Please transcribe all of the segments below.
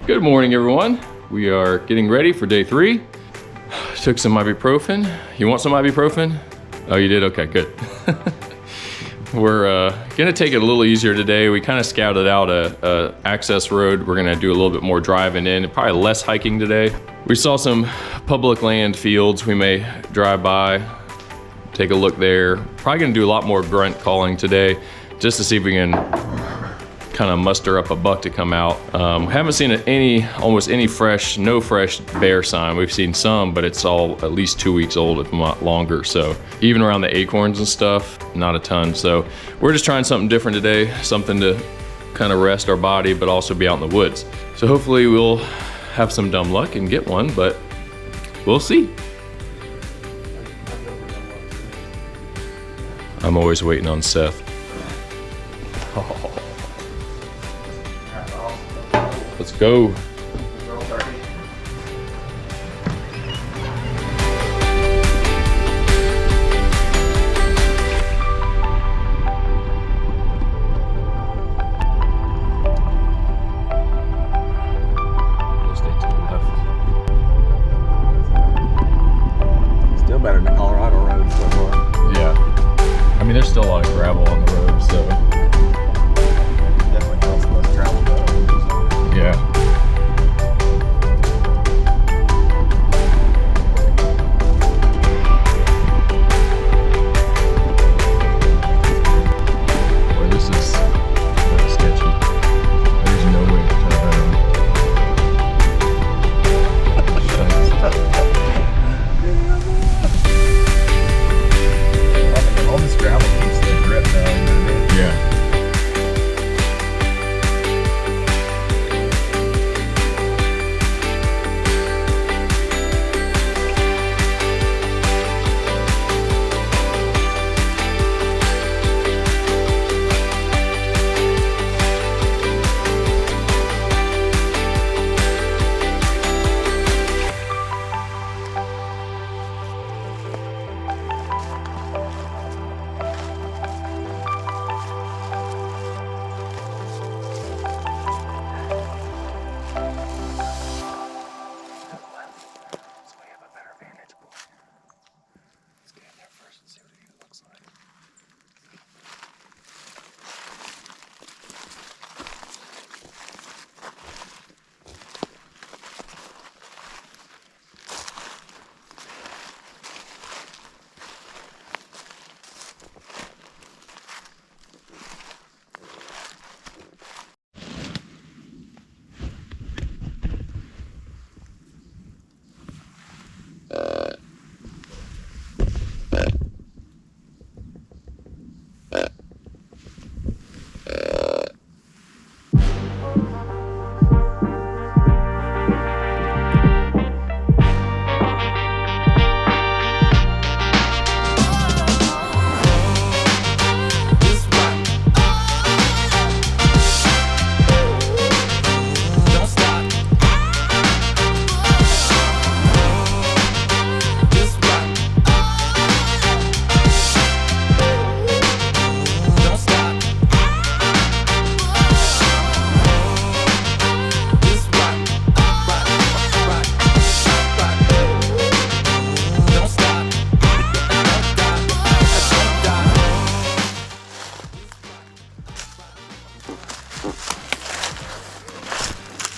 Good morning, everyone. We are getting ready for day 3. Took some ibuprofen. You want some ibuprofen? Oh, you did? Okay, good. We're gonna take it a little easier today. We kind of scouted out a access road. We're gonna do a little bit more driving in, probably less hiking today. We saw some public land fields we may drive by, take a look there. Probably gonna do a lot more grunt calling today, just to see if we can kind of muster up a buck to come out. Haven't seen almost any no fresh bear sign. We've seen some, but it's all at least 2 weeks old, if not longer. So even around the acorns and stuff, not a ton. So we're just trying something different today, something to kind of rest our body, but also be out in the woods. So hopefully we'll have some dumb luck and get one, but we'll see. I'm always waiting on Seth. Oh. Let's go. Still better than the Colorado road so far. Yeah. I mean, there's still a lot of gravel on the road, so. Definitely helps less travel though. Yeah. Boy, this is very sketchy. There's no way to turn around. All this gravel keeps the grip though, you know what I mean? Yeah.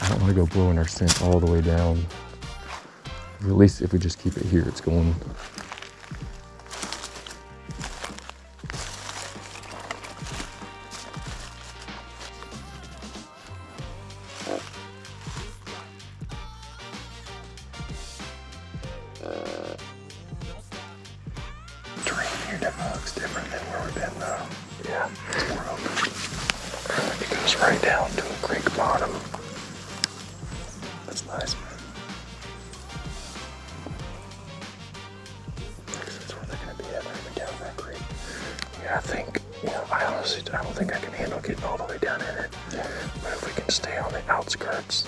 I don't want to go blowing our scent all the way down. At least if we just keep it here, it's going. Terrain here definitely looks different than where we've been though. Yeah, it's more open. It goes right down to a creek bottom. That's nice, man. That's where they're gonna be at, they're gonna be down that creek. Yeah, I think, I don't think I can handle getting all the way down in it. Yeah. But if we can stay on the outskirts.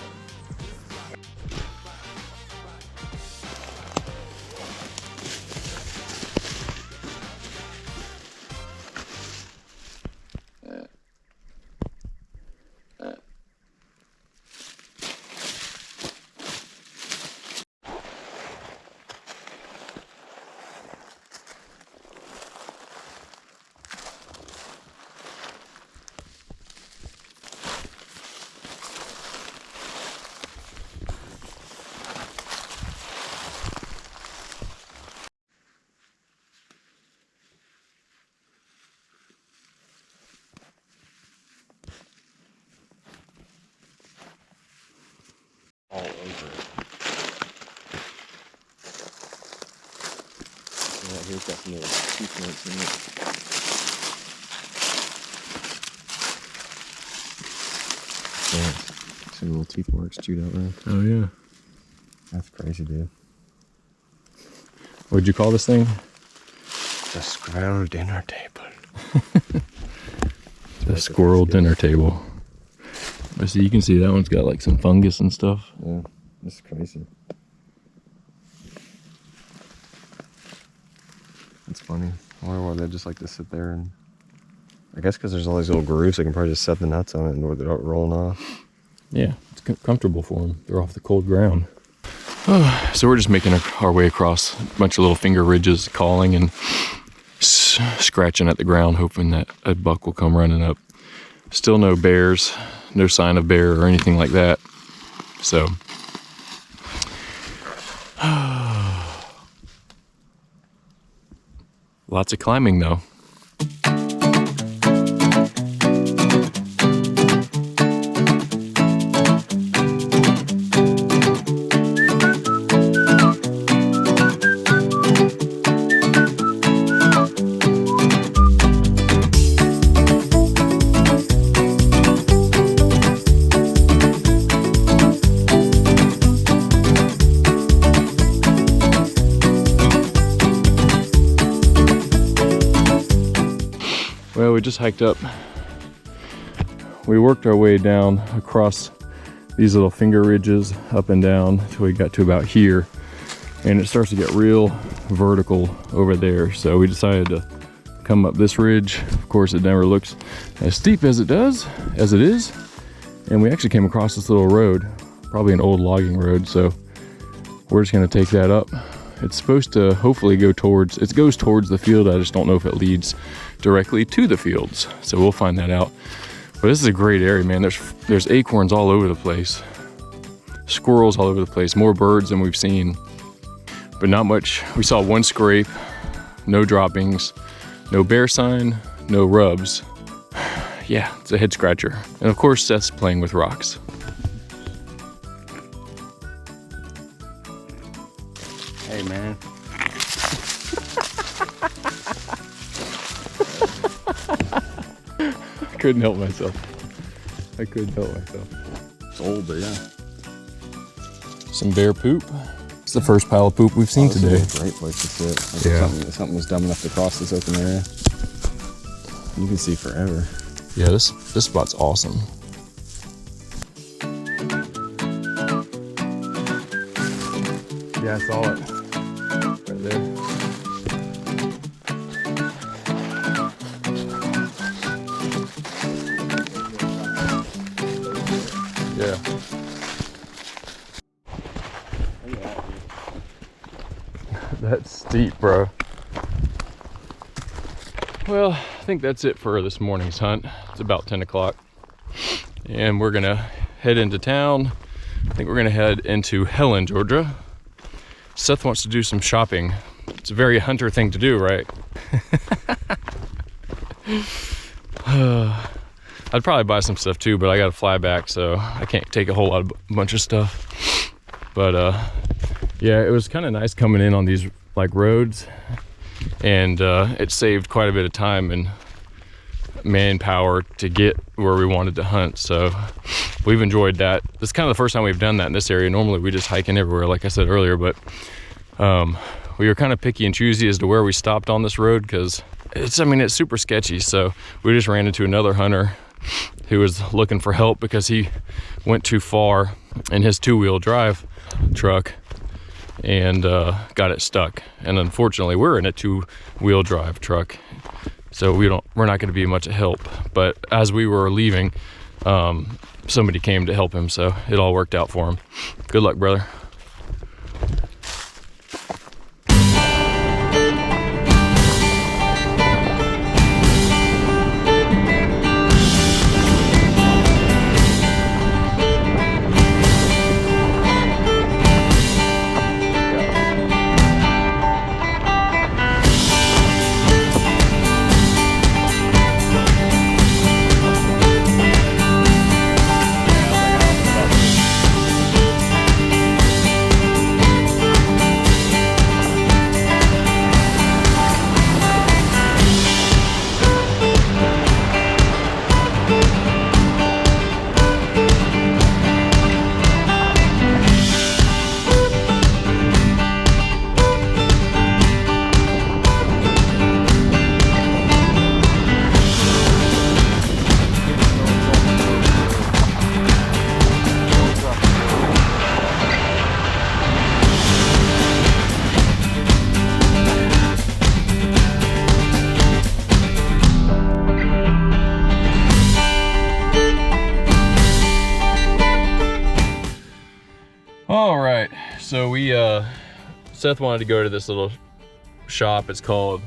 Yeah, here's got some little teeth marks in it. Yeah, some little teeth marks chewed out there. Oh yeah. That's crazy, dude. What'd you call this thing? The squirrel dinner table. The squirrel dinner table. So you can see that one's got like some fungus and stuff. Yeah, this is crazy. It's funny. I wonder why they just like to sit there and... I guess because there's all these little grooves, they can probably just set the nuts on it and without rolling off. Yeah, it's comfortable for them. They're off the cold ground. So we're just making our way across a bunch of little finger ridges, calling and scratching at the ground, hoping that a buck will come running up. Still no bears, no sign of bear or anything like that. So, lots of climbing though. Well, we just hiked up. We worked our way down across these little finger ridges up and down till we got to about here. And it starts to get real vertical over there. So we decided to come up this ridge. Of course, it never looks as steep as it is. And we actually came across this little road, probably an old logging road. So we're just gonna take that up. It's supposed to hopefully go towards, it goes towards the field. I just don't know if it leads directly to the fields. So we'll find that out. But this is a great area, man. There's acorns all over the place. Squirrels all over the place. More birds than we've seen. But not much. We saw one scrape, no droppings, no bear sign, no rubs. Yeah, it's a head scratcher. And of course, Seth's playing with rocks. Hey, man. I couldn't help myself. It's old, but yeah. Some bear poop. It's the first pile of poop we've seen This today. is a great place to sit. Like Yeah. Something was dumb enough to cross this open area. You can see forever. Yeah, this spot's awesome. Yeah, I saw it. Right there. Yeah. That's steep, bro. Well, I think that's it for this morning's hunt. It's about 10 o'clock. And we're gonna head into town. I think we're gonna head into Helen, Georgia. Seth wants to do some shopping. It's a very hunter thing to do, right? I'd probably buy some stuff too, but I gotta fly back, so I can't take a whole bunch of stuff. But yeah, it was kind of nice coming in on these like roads, and it saved quite a bit of time and manpower to get where we wanted to hunt. So we've enjoyed that. This is kind of the first time we've done that in this area. Normally we just hike in everywhere, like I said earlier, but we were kind of picky and choosy as to where we stopped on this road because it's super sketchy. So we just ran into another hunter who was looking for help because he went too far in his two-wheel drive truck and got it stuck. And unfortunately, we're in a two-wheel drive truck, so we're not going to be much help. But as we were leaving, somebody came to help him, so it all worked out for him. Good luck, brother. All right, so we, Seth wanted to go to this little shop. It's called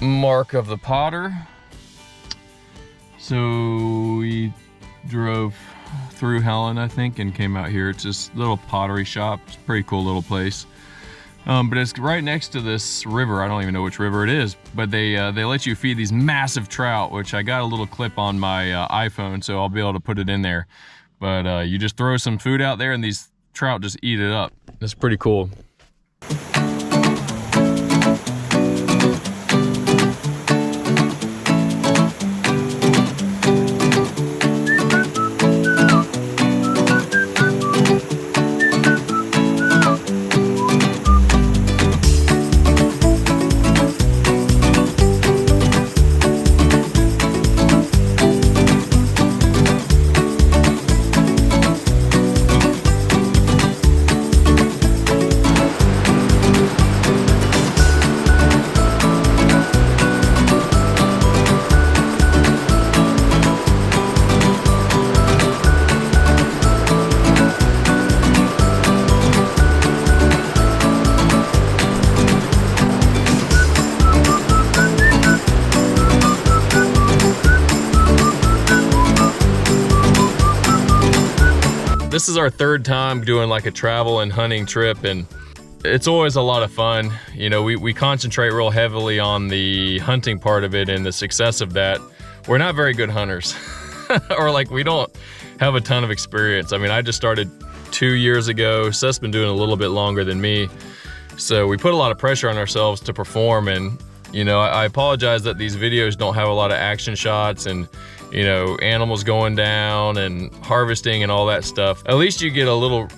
Mark of the Potter. So we drove through Helen, I think, and came out here. It's this little pottery shop. It's a pretty cool little place. But it's right next to this river. I don't even know which river it is, but they let you feed these massive trout, which I got a little clip on my iPhone, so I'll be able to put it in there. But you just throw some food out there and these trout just eat it up. It's pretty cool. This is our third time doing like a travel and hunting trip, and it's always a lot of fun. You know, we concentrate real heavily on the hunting part of it and the success of that. We're not very good hunters, or like we don't have a ton of experience. I mean, I just started 2 years ago. Seth's been doing a little bit longer than me. So we put a lot of pressure on ourselves to perform, and you know, I apologize that these videos don't have a lot of action shots and, you know, animals going down and harvesting and all that stuff. At least you get a little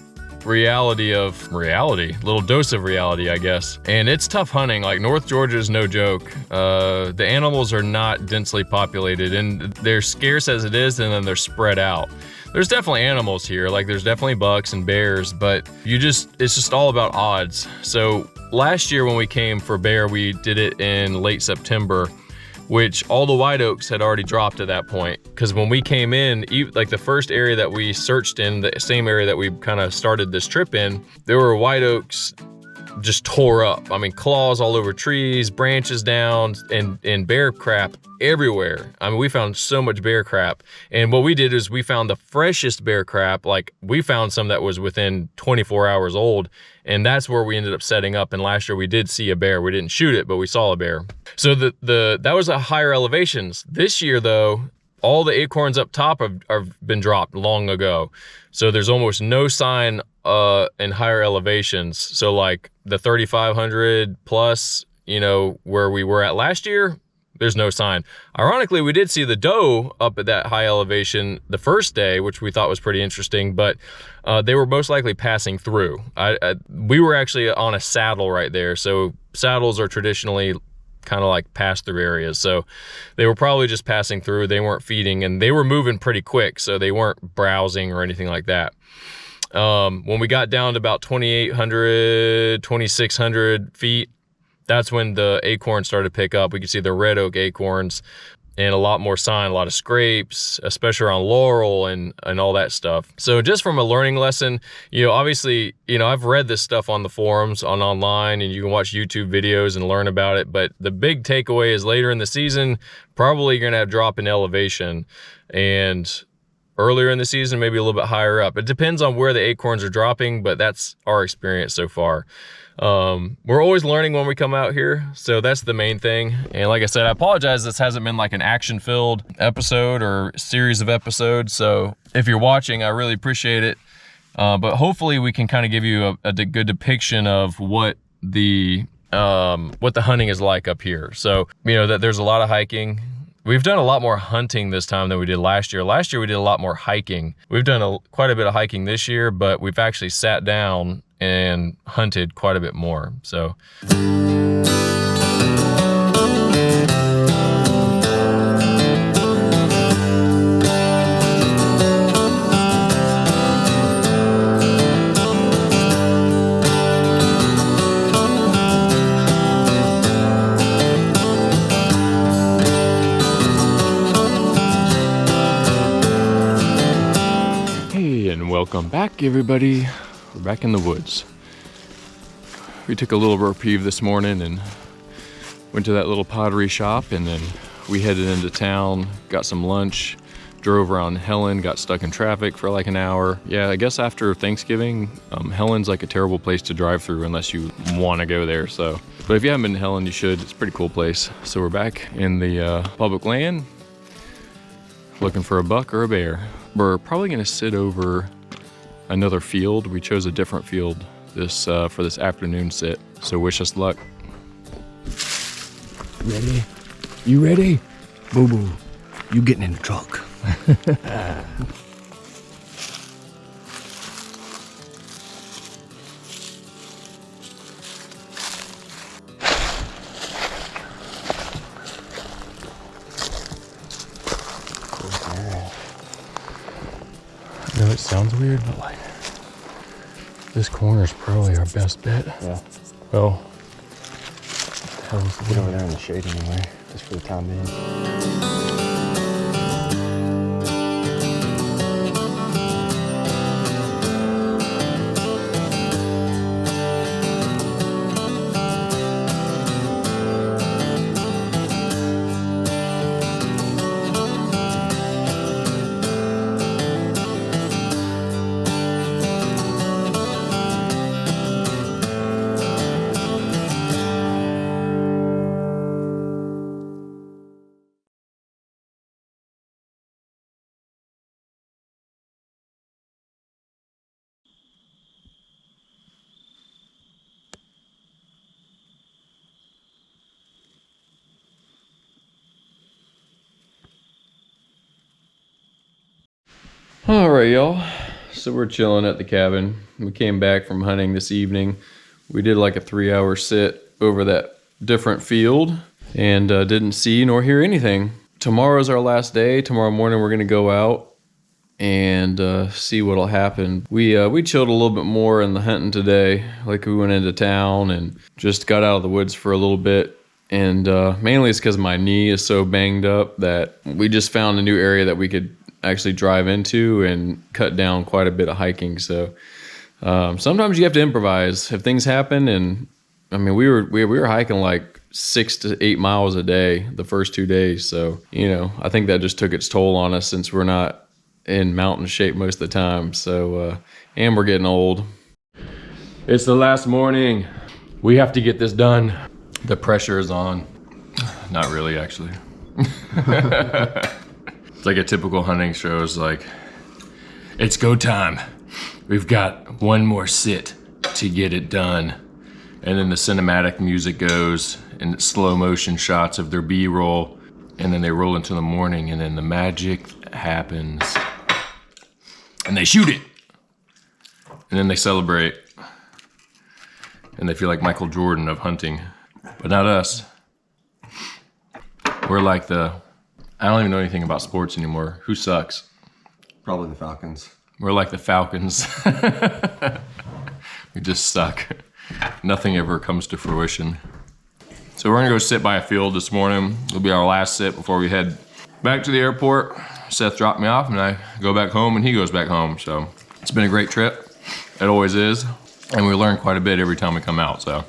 little dose of reality, I guess. And it's tough hunting. Like North Georgia is no joke. The animals are not densely populated, and they're scarce as it is, and then they're spread out. There's definitely animals here, like there's definitely bucks and bears, but it's just all about odds. So last year when we came for bear, we did it in late September, which all the white oaks had already dropped at that point. Because when we came in, like the first area that we searched in, the same area that we kind of started this trip in, there were white oaks just tore up. I mean, claws all over trees, branches down, and bear crap everywhere. I mean, we found so much bear crap. And what we did is we found the freshest bear crap. Like we found some that was within 24 hours old, and that's where we ended up setting up. And last year we did see a bear. We didn't shoot it, but we saw a bear. So that was at higher elevations. This year though, all the acorns up top have been dropped long ago. So there's almost no sign in higher elevations. So like the 3,500 plus, you know, where we were at last year, there's no sign. Ironically, we did see the doe up at that high elevation the first day, which we thought was pretty interesting, but they were most likely passing through. We were actually on a saddle right there. So saddles are traditionally kind of like pass-through areas. So they were probably just passing through. They weren't feeding, and they were moving pretty quick, so they weren't browsing or anything like that. When we got down to about 2,800, 2,600 feet, that's when the acorns started to pick up. We could see the red oak acorns and a lot more sign, a lot of scrapes, especially around laurel and all that stuff. So just from a learning lesson, you know, obviously, you know, I've read this stuff on the forums, online, and you can watch YouTube videos and learn about it. But the big takeaway is later in the season, probably you're gonna have drop in elevation, and earlier in the season, maybe a little bit higher up. It depends on where the acorns are dropping, but that's our experience so far. We're always learning when we come out here, so that's the main thing. And like I said, I apologize this hasn't been like an action-filled episode or series of episodes, so if you're watching, I really appreciate it. But hopefully we can kind of give you a good depiction of what the hunting is like up here. So, you know, that there's a lot of hiking. We've done a lot more hunting this time than we did last year. Last year we did a lot more hiking. We've done quite a bit of hiking this year, but we've actually sat down and hunted quite a bit more. So. Welcome back, everybody. We're back in the woods. We took a little reprieve this morning and went to that little pottery shop, and then we headed into town, got some lunch, drove around Helen, got stuck in traffic for like an hour. Yeah, I guess after Thanksgiving, Helen's like a terrible place to drive through unless you want to go there. So, but if you haven't been to Helen, you should. It's a pretty cool place. So we're back in the public land, looking for a buck or a bear. We're probably gonna sit over another field. We chose a different field for this afternoon sit. So wish us luck. Ready? You ready? Boo boo. You getting in the truck. I know it sounds weird, but like this corner is probably our best bet. Yeah. Well, Get over there in the shade anyway, just for the time being. All right, y'all. So we're chilling at the cabin. We came back from hunting this evening. We did like a 3-hour sit over that different field and didn't see nor hear anything. Tomorrow's our last day. Tomorrow morning we're gonna go out and see what'll happen. We chilled a little bit more in the hunting today. Like we went into town and just got out of the woods for a little bit. And mainly it's because my knee is so banged up that we just found a new area that we could actually drive into and cut down quite a bit of hiking. So sometimes you have to improvise if things happen. And I mean, we were hiking like 6 to 8 miles a day the first 2 days. So, you know, I think that just took its toll on us since we're not in mountain shape most of the time. So, and we're getting old. It's the last morning. We have to get this done. The pressure is on. Not really, actually. It's like a typical hunting show. It's like, it's go time. We've got one more sit to get it done. And then the cinematic music goes and it's slow motion shots of their B-roll. And then they roll into the morning and then the magic happens. And they shoot it. And then they celebrate. And they feel like Michael Jordan of hunting. But not us. We're like I don't even know anything about sports anymore. Who sucks? Probably the Falcons. We're like the Falcons. We just suck. Nothing ever comes to fruition. So we're gonna go sit by a field this morning. It'll be our last sit before we head back to the airport. Seth dropped me off and I go back home and he goes back home. So it's been a great trip. It always is. And we learn quite a bit every time we come out, so.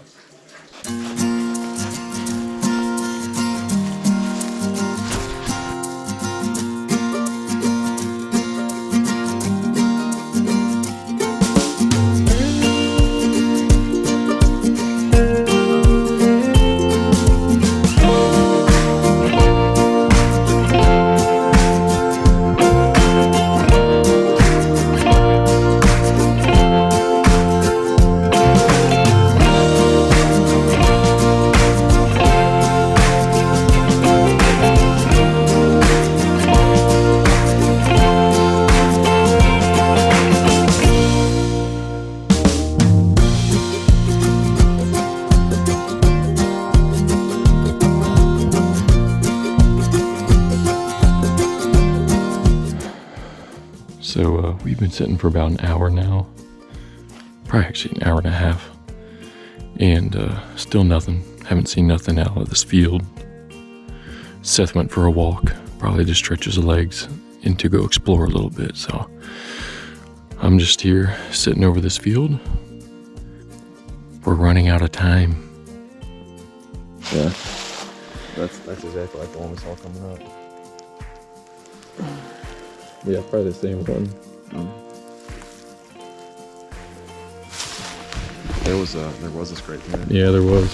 So we've been sitting for about an hour now, probably actually an hour and a half, and still nothing. Haven't seen nothing out of this field. Seth went for a walk, probably to stretch his legs and to go explore a little bit. So I'm just here sitting over this field. We're running out of time. Yeah. That's exactly like the one we saw coming up. Yeah, probably the same one. There was a scrape here. Yeah, there was.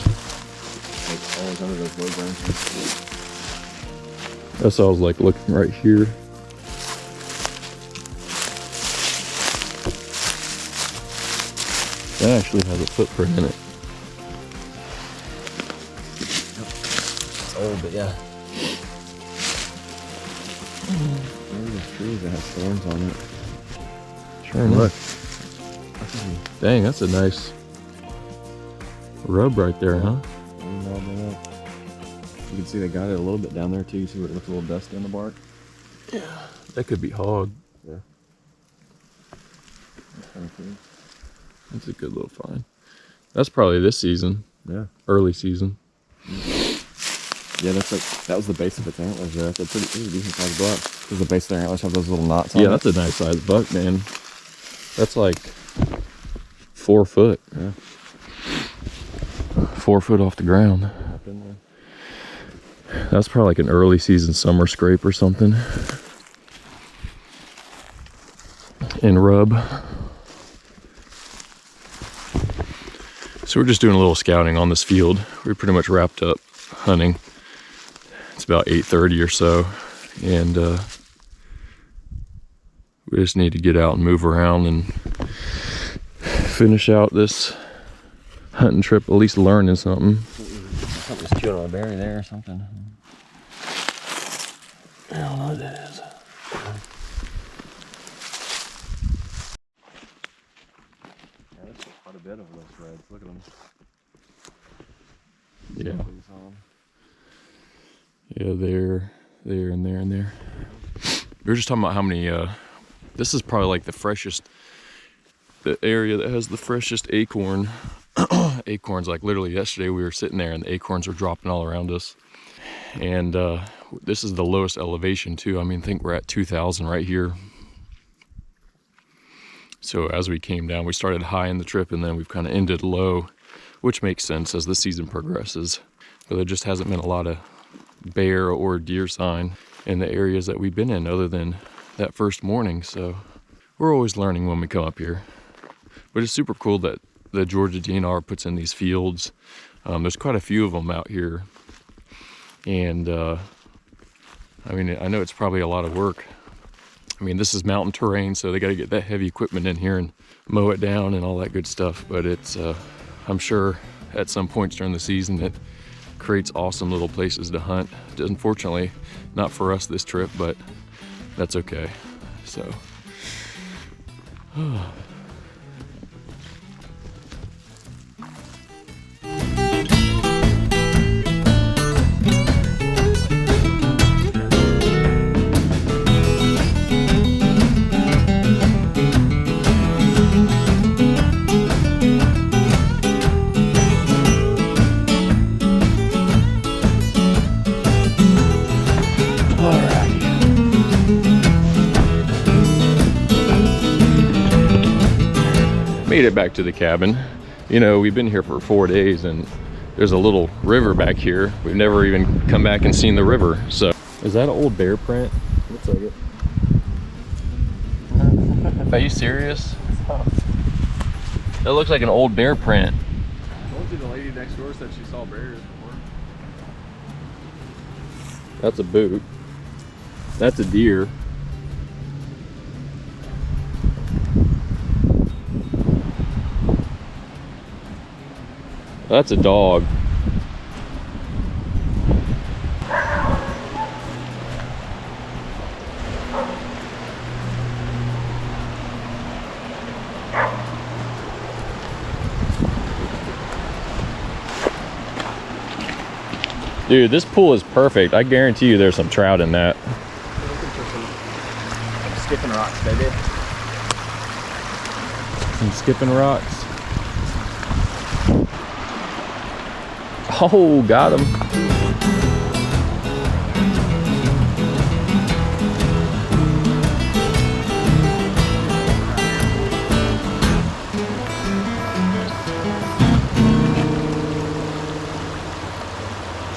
Like always under those low branches. That's why I was like looking right here. That actually has a footprint in it. It's old, but yeah. Maybe there's trees that have thorns on it. Sure enough. Dang, that's a nice rub right there, huh? You can see they got it a little bit down there too. You see where it looks a little dusty on the bark? Yeah. That could be hog. Yeah. That's kind of cool. That's a good little find. That's probably this season. Yeah. Early season. Yeah, that was the base of its antlers there. That's a pretty decent sized buck. Because the base of their antlers have those little knots on it. Yeah, that's a nice sized buck, man. That's like 4 foot. Yeah. 4 foot off the ground. Up in there. That's probably like an early season summer scrape or something. And rub. So we're just doing a little scouting on this field. We pretty much wrapped up hunting. It's about 8:30 or so. And we just need to get out and move around and finish out this hunting trip, at least learning something. Something's chewing on a berry there or something. I don't know what that is. Yeah, there's quite a bit of those reds. Look at them. Yeah. Yeah, there, and there, and there. We were just talking about how many, this is probably like the freshest, the area that has the freshest acorn. Acorns, like literally yesterday we were sitting there and the acorns were dropping all around us. And this is the lowest elevation too. I mean, I think we're at 2,000 right here. So as we came down, we started high in the trip and then we've kind of ended low, which makes sense as the season progresses. But there just hasn't been a lot of bear or deer sign in the areas that we've been in other than that first morning. So we're always learning when we come up here. But it's super cool that the Georgia DNR puts in these fields. There's quite a few of them out here. And I mean, I know it's probably a lot of work. I mean, this is mountain terrain, so they got to get that heavy equipment in here and mow it down and all that good stuff. But it's, I'm sure at some points during the season it creates awesome little places to hunt. Unfortunately, not for us this trip, but that's okay. So. Made it back to the cabin. You know, we've been here for 4 days and there's a little river back here. We've never even come back and seen the river. So, is that an old bear print? Looks like it. Are you serious? It looks like an old bear print. I told you the lady next door said she saw bears before. That's a boot. That's a deer. That's a dog. Dude, this pool is perfect. I guarantee you there's some trout in that. Skipping rocks, baby. Some skipping rocks. Oh, got him.